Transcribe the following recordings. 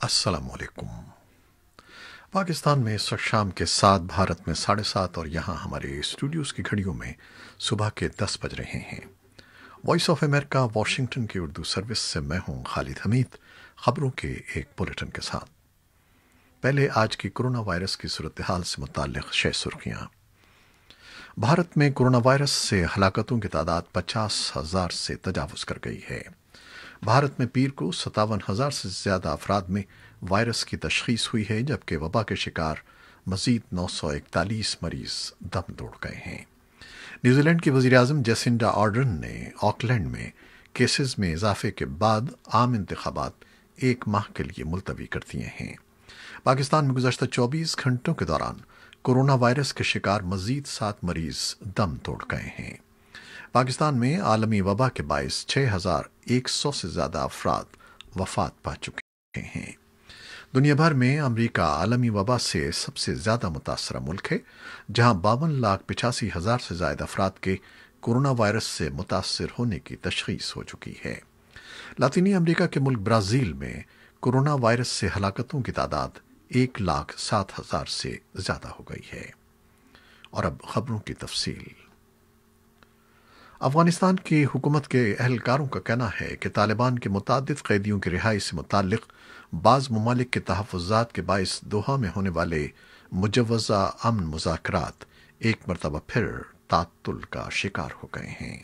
अस्सलाम वालेकुम। पाकिस्तान में इस वक्त शाम के 7, भारत में 7:30 और यहाँ हमारे स्टूडियोज़ की घड़ियों में सुबह के 10 बज रहे हैं। वॉइस ऑफ अमेरिका वाशिंगटन की उर्दू सर्विस से मैं हूँ खालिद हमीद, खबरों के एक बुलेटिन के साथ। पहले आज की कोरोना वायरस की सूरत हाल से मुताल्लिक़ शेष सुर्खियाँ। भारत में कोरोना वायरस से हलाकतों की तादाद 50,000 से तजावुज़ कर गई है। भारत में पीर को 57,000 से ज़्यादा अफराद में वायरस की तशख़ीस हुई है, जबकि वबा के शिकार मज़ीद 941 मरीज़ दम तोड़ गए हैं। न्यूजीलैंड की वज़ीर-ए-आज़म जेसिंडा आर्डर्न ने ऑकलैंड में केसेस में इजाफे के बाद आम इंतखाबात 1 माह के लिए मुलतवी कर दिए हैं। पाकिस्तान में गुज़श्ता 24 घंटों के दौरान कोरोना वायरस के शिकार मज़ीद 7 मरीज़ दम तोड़ गए हैं। पाकिस्तान में आलमी वबा के बायस 6,100 से ज़्यादा अफराद वफ़ात पा चुके हैं। दुनिया भर में अमरीका आलमी वबा से सबसे ज़्यादा मुतासरा मुल्क है, जहां 52,85,000 से ज़्यादा अफराद के कोरोना वायरस से मुतासर होने की तशख़ीस हो चुकी है। लातीनी अमरीका के मुल्क ब्राज़ील में कोरोना वायरस से हलाकतों की तादाद 1,07,000 से ज़्यादा हो गई है। और अब खबरों की तफसील। अफगानिस्तान की हुकूमत के अहलकारों का कहना है कि तालिबान के मुतादिद कैदियों की रिहाई से मुताल्लिक़ बाज़ ममालिक के तहफ़्फ़ुज़ात के बायस दोहा में होने वाले मुजव्वज़ा अमन मुज़ाकरात एक मरतबा फिर तातुल का शिकार हो गए हैं।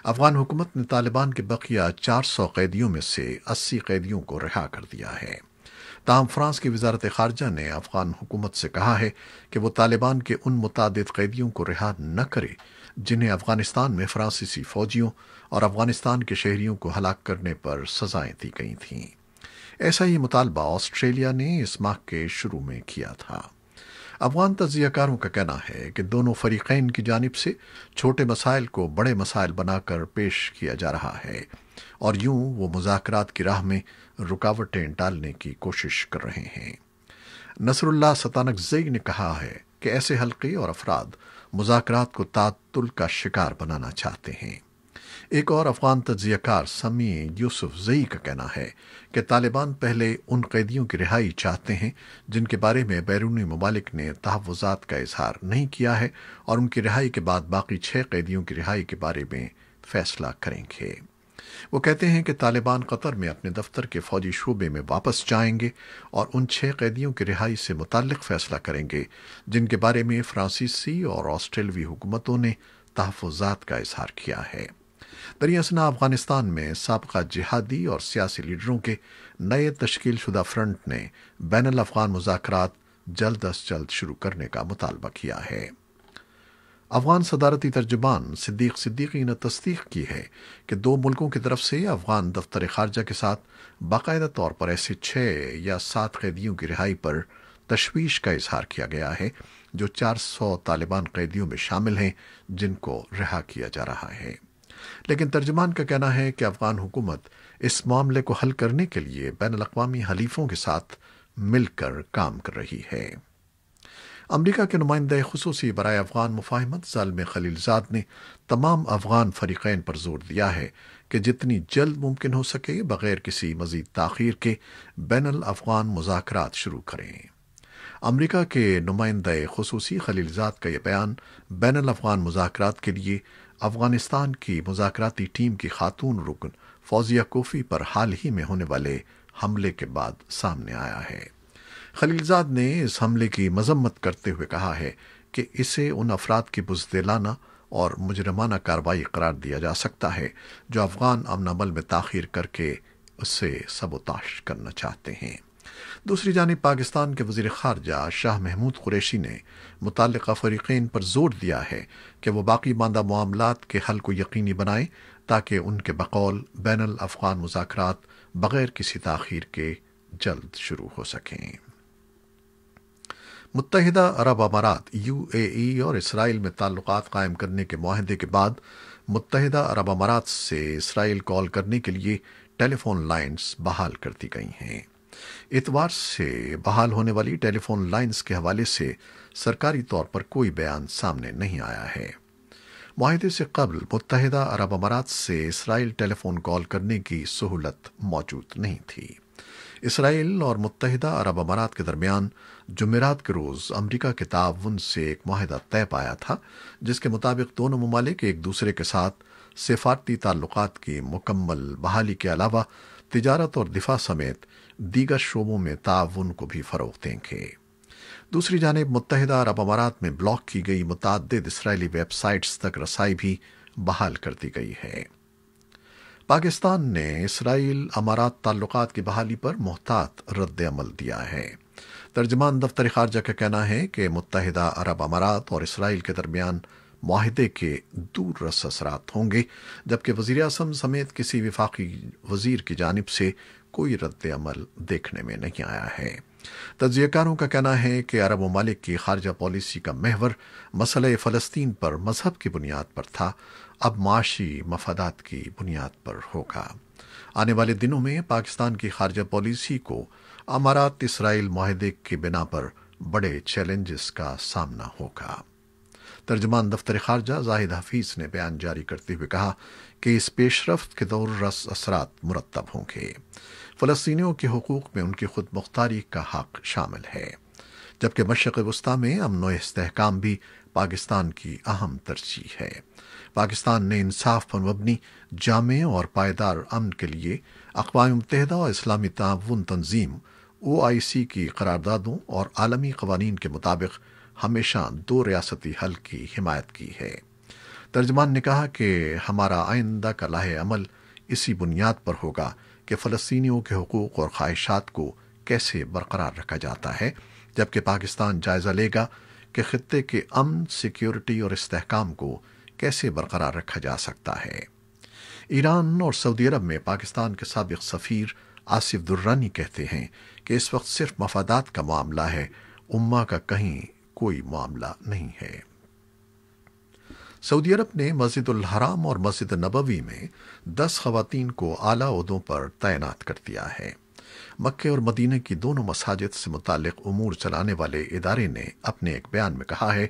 अफगान हुकूमत ने तालिबान के बकिया 400 कैदियों में से 80 कैदियों को रिहा कर दिया है। ताहम फ्रांस की वजारत ख़ारजा ने अफगान हुकूमत से कहा है कि वो तालिबान के उन मुतादिद कैदियों को रिहा न करे जिन्हें अफगानिस्तान में फ्रांसीसी फ़ौजियों और अफगानिस्तान के शहरियों को हलाक करने पर सज़ाएं दी गई थीं। ऐसा ही मुतालबा ऑस्ट्रेलिया ने इस माह के शुरू में किया था। अफगान तज्ज़ियाकारों का कहना है कि दोनों फ़रीक़ैन की जानिब से छोटे मसाइल को बड़े मसाइल बनाकर पेश किया जा रहा है और यूं वो मुज़ाकरात की राह में रुकावटें डालने की कोशिश कर रहे हैं। नसरुल्लाह सतानकज़ई ने कहा है कि ऐसे हल्के और अफराद मुज़ाकरात को तातुल का शिकार बनाना चाहते हैं। एक और अफगान तज्ज़ियाकार समी यूसुफ़ज़ई का कहना है कि तालिबान पहले उन कैदियों की रिहाई चाहते हैं जिनके बारे में बैरूनी ममालिक ने तहफ़्फ़ुज़ात का इजहार नहीं किया है, और उनकी रिहाई के बाद बाकी 6 कैदियों की रिहाई के बारे में फ़ैसला करेंगे। वो कहते हैं कि तालिबान कतर में अपने दफ्तर के फ़ौजी शूबे में वापस जाएंगे और उन 6 कैदियों की रिहाई से मुताल्लिक़ फ़ैसला करेंगे जिनके बारे में फ्रांसीसी और ऑस्ट्रेलवी हुकूमतों ने तहफ़्फ़ुज़ात का इजहार किया है। दरियासना अफगानिस्तान में साबका जिहादी और सियासी लीडरों के नए तश्कील शुदा फ्रंट ने बैनुल अफ़गान मुज़ाकरात जल्द अज जल्द शुरू करने का मुतालबा किया है। अफगान सदारती तर्जुमान सिद्दीक सिद्दीकी ने तस्दीक की है कि 2 मुल्कों की तरफ से अफगान दफ्तर ख़ारजा के साथ बाकायदा तौर पर ऐसे 6 या 7 कैदियों की रिहाई पर तशवीश का इजहार किया गया है जो 400 तालिबान कैदियों में शामिल हैं जिनको रिहा किया जा रहा है। लेकिन तर्जुमान का कहना है कि अफगान हुकूमत इस मामले को हल करने के लिए बैनुल-अक़वामी हलीफों के साथ मिलकर काम कर रही है। अमरीका के नुमाइंदे खुसूसी बराए अफगान मुफाहमत ज़ालिम खलीलज़ाद ने तमाम अफगान फ़रीक़ैन पर जोर दिया है कि जितनी जल्द मुमकिन हो सके बग़ैर किसी मज़ीद ताख़ीर के बैनुल अफ़गान मुज़ाकरात शुरू करें। अमरीका के नुमाइंदे खुसूसी खलीलज़ाद का यह बयान बैनुल अफ़गान मुज़ाकरात के लिए अफ़गानिस्तान की मुज़ाकराती टीम की खातून रुकन फौजिया कोफ़ी पर हाल ही में होने वाले हमले के बाद सामने आया है। खलीलज़ाद ने इस हमले की मज़म्मत करते हुए कहा है कि इसे उन अफराद की बुज़दिलाना और मुजरमाना कार्रवाई करार दिया जा सकता है जो अफ़गान अमन अमल में ताख़ीर करके उससे सबोताश करना चाहते हैं। दूसरी जानिब पाकिस्तान के वज़ीर ख़ारजा शाह महमूद कुरैशी ने मुताल्लिक़ा फ़रीक़ैन पर जोर दिया है कि वो बाकी मांदा मामलात के हल को यकीनी बनाएं ताकि उनके बकौल बैनुल अफ़गान मुज़ाकरात बग़ैर किसी ताख़ीर के जल्द शुरू हो सकें। मुत्तहिदा अरब अमारात यूएई और इसराइल में ताल्लुकात कायम करने के मुआहदे के बाद मुत्तहिदा अरब अमारात से इसराइल कॉल करने के लिए टेलीफोन लाइन्स बहाल कर दी गई हैं। इतवार से बहाल होने वाली टेलीफोन लाइन्स के हवाले से सरकारी तौर पर कोई बयान सामने नहीं आया है। मुआहदे से कबल मुत्तहिदा अरब अमारात से इसराइल टेलीफोन कॉल करने की सहूलत मौजूद नहीं थी। اسرائیل اور متحدہ عرب امارات کے درمیان جمعرات کے روز امریکہ کے تعاون سے ایک معاہدہ طے پایا تھا، جس کے مطابق دونوں ممالک ایک دوسرے کے ساتھ سفارتی تعلقات کی مکمل بحالی کے علاوہ تجارت اور دفاع سمیت دیگر شعبوں میں تعاون کو بھی فروغ دیں گے۔ دوسری جانب متحدہ عرب امارات میں بلاک کی گئی متعدد اسرائیلی ویب سائٹس تک رسائی بھی بحال کر دی گئی ہے۔ پاکستان نے اسرائیل امارات تعلقات کی بحالی پر محتاط رد عمل دیا ہے۔ ترجمان دفتر خارجہ کا کہنا ہے کہ متحدہ عرب امارات اور اسرائیل کے درمیان معاہدے کے دور رس اثرات ہوں گے، جبکہ وزیر اعظم سمیت کسی وفاقی وزیر کی جانب سے کوئی رد عمل دیکھنے میں نہیں آیا ہے۔ تجزیہ کاروں کا کہنا ہے کہ عرب ممالک کی خارجہ پالیسی کا محور مسئلہ فلسطین پر مذہب کی بنیاد پر تھا، اب معاشی مفادات کی بنیاد پر ہوگا۔ آنے والے دنوں میں پاکستان کی خارجہ پالیسی کو امارات اسرائیل معاہدے کی بنا پر بڑے چیلنجز کا سامنا ہوگا۔ ترجمان دفتر خارجہ زاہد حفیظ نے بیان جاری کرتے ہوئے کہا کہ اس پیش رفت کے دور رس اثرات مرتب ہوں گے۔ فلسطینیوں کے حقوق میں ان کی خود مختاری کا حق شامل ہے، جبکہ مشرق وسطیٰ میں امن و استحکام بھی پاکستان کی اہم ترجیح ہے۔ پاکستان نے انصاف پر مبنی جامع اور پائیدار امن کے لیے اقوام متحدہ اور اسلامی تعاون تنظیم OIC کی قراردادوں اور عالمی قوانین کے مطابق ہمیشہ دو ریاستی حل کی حمایت کی ہے۔ ترجمان نے کہا کہ ہمارا آئندہ کا لائحہ عمل اسی بنیاد پر ہوگا کہ فلسطینیوں کے حقوق اور خواہشات کو کیسے برقرار رکھا جاتا ہے، جبکہ پاکستان جائزہ لے گا کہ خطے کے امن، سیکیورٹی اور استحکام کو کیسے برقرار رکھا جا سکتا ہے۔ ایران اور سعودی عرب میں پاکستان کے سابق سفیر آصف درانی کہتے ہیں کہ اس وقت صرف مفادات کا معاملہ ہے، امہ کا کہیں کوئی معاملہ نہیں ہے۔ سعودی عرب نے مسجد الحرام اور مسجد نبوی میں 10 خواتین کو اعلیٰ عہدوں پر تعینات کر دیا ہے۔ مکہ اور مدینہ کی دونوں مساجد سے متعلق امور چلانے والے ادارے نے اپنے ایک بیان میں کہا ہے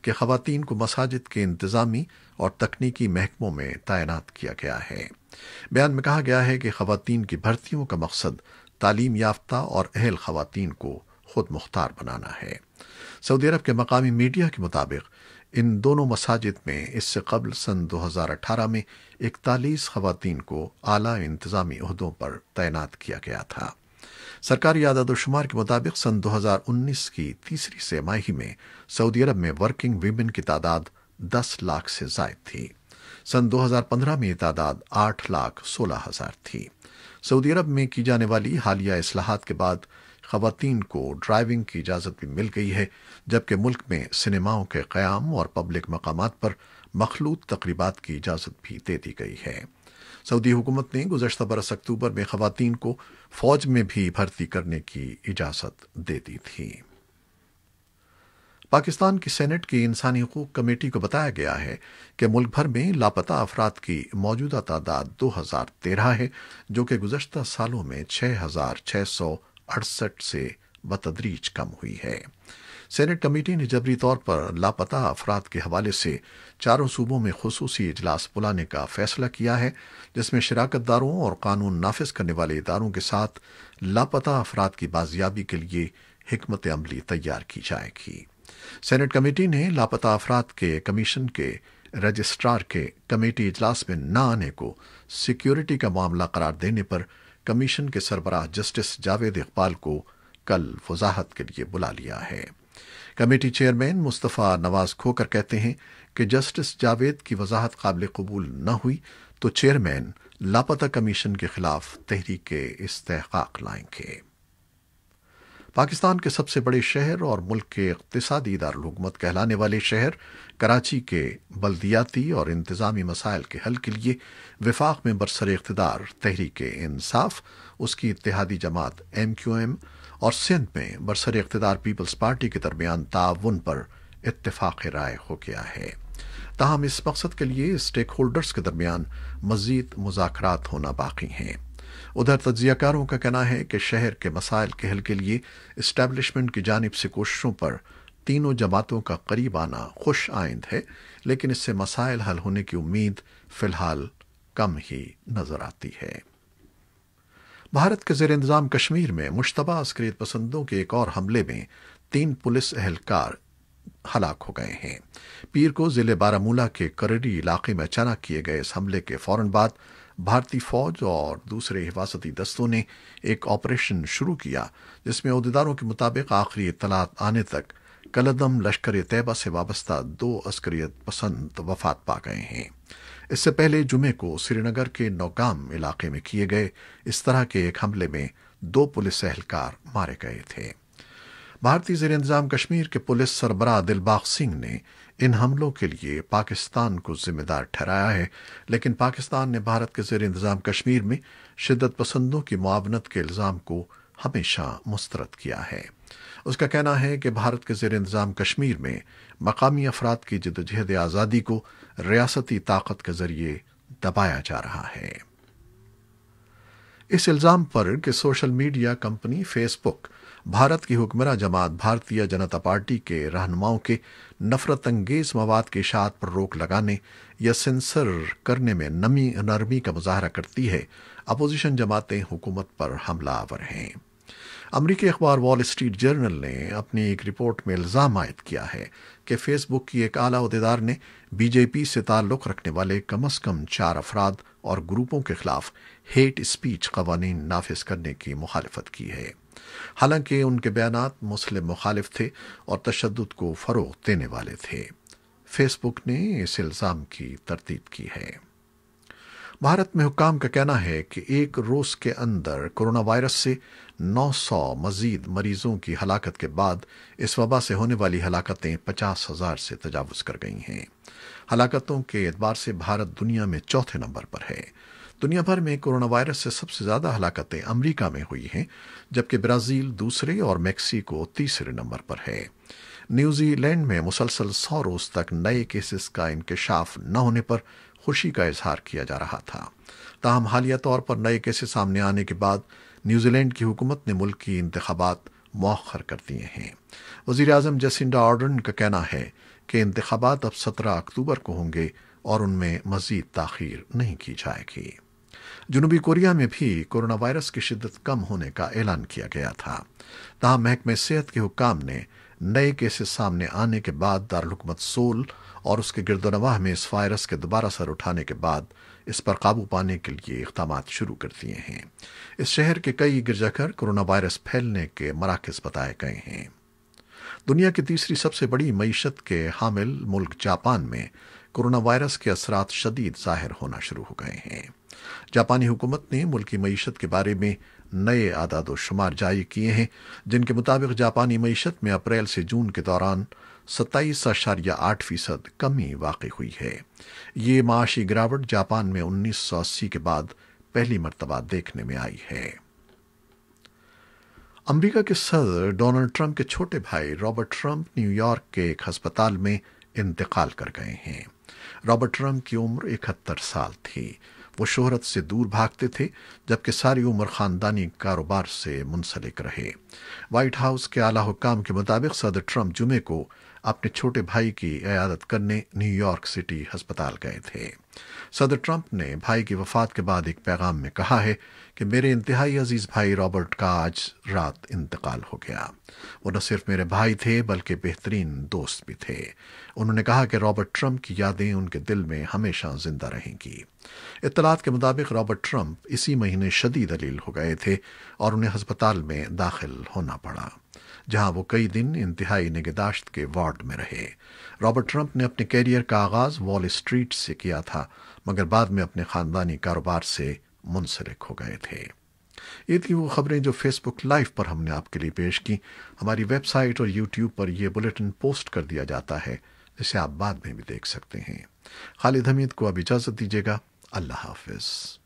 کہ خواتین کو مساجد کے انتظامی اور تکنیکی محکموں میں تعینات کیا گیا ہے۔ بیان میں کہا گیا ہے کہ خواتین کی بھرتیوں کا مقصد تعلیم یافتہ اور اہل خواتین کو خود مختار بنانا ہے۔ سعودی عرب کے مقامی میڈیا کے مطابق ان دونوں مساجد میں اس سے قبل سن 2018 میں 41 خواتین کو اعلیٰ انتظامی عہدوں پر تعینات کیا گیا تھا۔ سرکاری اعداد و شمار کے مطابق سن 2019 کی تیسری سہ ماہی میں سعودی عرب میں ورکنگ ویمن کی تعداد 10 لاکھ سے زائد تھی۔ سن 2015 میں یہ تعداد 8,16,000 تھی۔ سعودی عرب میں کی جانے والی حالیہ اصلاحات کے بعد خواتین کو ڈرائیونگ کی اجازت بھی مل گئی ہے، جبکہ ملک میں سنیماؤں کے قیام اور پبلک مقامات پر مخلوط تقریبات کی اجازت بھی دے دی گئی ہے۔ سعودی حکومت نے گزشتہ برس اکتوبر میں خواتین کو فوج میں بھی بھرتی کرنے کی اجازت دے دی تھی۔ پاکستان کی سینٹ کی انسانی حقوق کمیٹی کو بتایا گیا ہے کہ ملک بھر میں لاپتہ افراد کی موجودہ تعداد 2013 ہے، جو کہ گزشتہ سالوں میں 6,668 سے بتدریج کم ہوئی ہے۔ سینٹ کمیٹی نے جبری طور پر لاپتہ افراد کے حوالے سے 4 صوبوں میں خصوصی اجلاس بلانے کا فیصلہ کیا ہے، جس میں شراکت داروں اور قانون نافذ کرنے والے اداروں کے ساتھ لاپتہ افراد کی بازیابی کے لیے حکمت عملی تیار کی جائے گی۔ سینٹ کمیٹی نے لاپتہ افراد کے کمیشن کے رجسٹرار کے کمیٹی اجلاس میں نہ آنے کو سیکیورٹی کا معاملہ قرار دینے پر کمیشن کے سربراہ جسٹس جاوید اقبال کو کل وضاحت کے لیے بلا لیا ہے۔ کمیٹی چیئرمین مصطفیٰ نواز کھوکر کہتے ہیں کہ جسٹس جاوید کی وضاحت قابل قبول نہ ہوئی تو چیئرمین لاپتہ کمیشن کے خلاف تحریک استحقاق لائیں گے۔ پاکستان کے سب سے بڑے شہر اور ملک کے اقتصادی دارالحکومت کہلانے والے شہر کراچی کے بلدیاتی اور انتظامی مسائل کے حل کے لیے وفاق میں برسر اقتدار تحریک انصاف، اس کی اتحادی جماعت MQM اور سندھ میں برسر اقتدار پیپلز پارٹی کے درمیان تعاون پر اتفاق رائے ہو گیا ہے۔ تاہم اس مقصد کے لیے اسٹیک ہولڈرز کے درمیان مزید مذاکرات ہونا باقی ہیں۔ ادھر تجزیہ کاروں کا کہنا ہے کہ شہر کے مسائل کے حل کے لیے اسٹیبلشمنٹ کی جانب سے کوششوں پر تینوں جماعتوں کا قریب آنا خوش آئند ہے، لیکن اس سے مسائل حل ہونے کی امید فی الحال کم ہی نظر آتی ہے۔ भारत के ज़ेर इंतज़ाम कश्मीर में मुश्तबा अस्करियत पसंदों के एक और हमले में 3 पुलिस एहलकार हलाक हो गए हैं। पीर को ज़िले बारामूला के कररी इलाके में अचानक किए गए इस हमले के फौरन बाद भारतीय फौज और दूसरे हिफाजती दस्तों ने एक ऑपरेशन शुरू किया, जिसमें अहदेदारों के मुताबिक आखिरी इत्तलात आने तक कलदम लश्कर तैयबा से वाबस्ता 2 अस्करियत पसंद वफात पा गए हैं। इससे पहले जुमे को श्रीनगर के नौगाम इलाके में किए गए इस तरह के एक हमले में 2 पुलिस एहलकार मारे गए थे। भारतीय ज़ेर इंतज़ाम कश्मीर के पुलिस सरबराह दिलबाग सिंह ने इन हमलों के लिए पाकिस्तान को जिम्मेदार ठहराया है, लेकिन पाकिस्तान ने भारत के ज़ेर इंतज़ाम कश्मीर में शिद्दत पसंदों की मुआवनत के इल्ज़ाम को हमेशा मुस्तरद किया है। उसका कहना है कि भारत के ज़ेर इंतज़ाम कश्मीर में मकामी अफराद की जद्दोजहद आज़ादी को रियासती ताकत के ज़रिए दबाया जा रहा है। इस इल्ज़ाम पर कि social media company Facebook Bharat की हुक्मरान जमात भारतीय जनता पार्टी के रहनुमाओं के नफरत अंगेज मवाद की इशाअत पर रोक लगाने या सेंसर करने में नरमी का मुजाहरा करती है, अपोजिशन जमातें हुकूमत पर हमला आवर हैं। अमरीकी अखबार वॉल स्ट्रीट जर्नल ने अपनी एक रिपोर्ट में इल्ज़ाम आयद किया है कि फेसबुक की एक आला अहदेदार ने बीजेपी से ताल्लुक़ रखने वाले कम अज़ कम 4 अफराद और ग्रुपों के खिलाफ हेट स्पीच क़वानीन नाफिज करने की मुखालफत की है। हालांकि उनके बयानात मुस्लिम मुखालिफ थे और तशद्दुद को फ़रोग़ देने वाले थे। फेसबुक ने इस इल्ज़ाम की तरदीद की है। भारत में हुक्काम का कहना है कि एक रोज़ के अंदर कोरोना वायरस से 900 मजीद मरीजों की हलाकत के बाद इस वबा से होने वाली हलाकतें 50,000 से तजावुज़ कर गई हैं। हलाकतों के एतबार से भारत दुनिया में चौथे नंबर पर है। दुनिया भर में कोरोना वायरस से सबसे ज़्यादा हलाकतें अमरीका में हुई हैं, जबकि ब्राज़ील दूसरे और मेक्सिको तीसरे नंबर पर है। न्यूजीलैंड में मुसलसल 100 रोज़ तक नए केसेस का इंकशाफ न होने पर खुशी का इजहार किया जा रहा था। ताहम हालिया तौर पर नए केसेस सामने आने के बाद न्यूजीलैंड की हुकूमत ने मुल्क की इंतखाबात मौखर कर दिए हैं। वज़ीर आज़म जसिंडा आर्डर्न का कहना है कि इंतखाबात अब 17 अक्टूबर को होंगे और उनमें मज़ीद ताख़ीर नहीं की जाएगी। जनूबी कोरिया में भी कोरोना वायरस की शिद्दत कम होने का ऐलान किया गया था। ताहम महकमे सेहत के हुक्काम ने नए केसेस सामने आने के बाद दारुल हुकूमत सोल और उसके गिरदोनवाह में इस वायरस के दोबारा सर उठाने के बाद इस पर काबू पाने के लिए इक़दामात शुरू कर दिए हैं। इस शहर के कई गिरजाघर कोरोना वायरस फैलने के मराकज़ बताए गए हैं। दुनिया की तीसरी सबसे बड़ी मईशत के हामिल मुल्क जापान में कोरोना वायरस के असरात शदीद ज़ाहिर होना शुरू हो गए हैं। जापानी हुकूमत ने मुल्क की मईशत के बारे में नए आदाद शुमार जारी किए हैं, जिनके मुताबिक जापानी मईशत में अप्रैल से जून के दौरान 27.8% कमी वाक़ई हुई है। ये माशी गिरावट जापान में 1980 के बाद पहली मर्तबा देखने में आई है। अमेरिका के सदर डोनाल्ड ट्रंप के छोटे भाई रॉबर्ट ट्रंप न्यूयॉर्क के एक अस्पताल में इंतकाल कर गए हैं। रॉबर्ट ट्रंप की उम्र 71 साल थी। वो शोहरत से दूर भागते थे, जबकि सारी उम्र खानदानी कारोबार से मुंसलिक रहे। व्हाइट हाउस के आला हुक्काम के मुताबिक सदर ट्रंप जुमे को अपने छोटे भाई की इयादत करने न्यूयॉर्क सिटी अस्पताल गए थे। सदर ट्रंप ने भाई की वफात के बाद एक पैगाम में कहा है कि मेरे इंतहाई अजीज भाई रॉबर्ट का आज रात इंतकाल हो गया। वो न सिर्फ मेरे भाई थे बल्कि बेहतरीन दोस्त भी थे। उन्होंने कहा कि रॉबर्ट ट्रंप की यादें उनके दिल में हमेशा जिंदा रहेंगी। इत्तलात के मुताबिक रॉबर्ट ट्रंप इसी महीने शदीद अलील हो गए थे और उन्हें अस्पताल में दाखिल होना पड़ा, जहां वो कई दिन इंतहाई निगहदाश्त के वार्ड में रहे। रॉबर्ट ट्रंप ने अपने कैरियर का आगाज वॉल स्ट्रीट से किया था, मगर बाद में अपने खानदानी कारोबार से मुंसलिक हो गए थे। ये थी वो खबरें जो फेसबुक लाइव पर हमने आपके लिए पेश की। हमारी वेबसाइट और यूट्यूब पर यह बुलेटिन पोस्ट कर दिया जाता है, जिसे आप बाद में भी देख सकते हैं। खालिद हमीद को अब इजाज़त दीजिएगा। अल्लाह हाफिज़।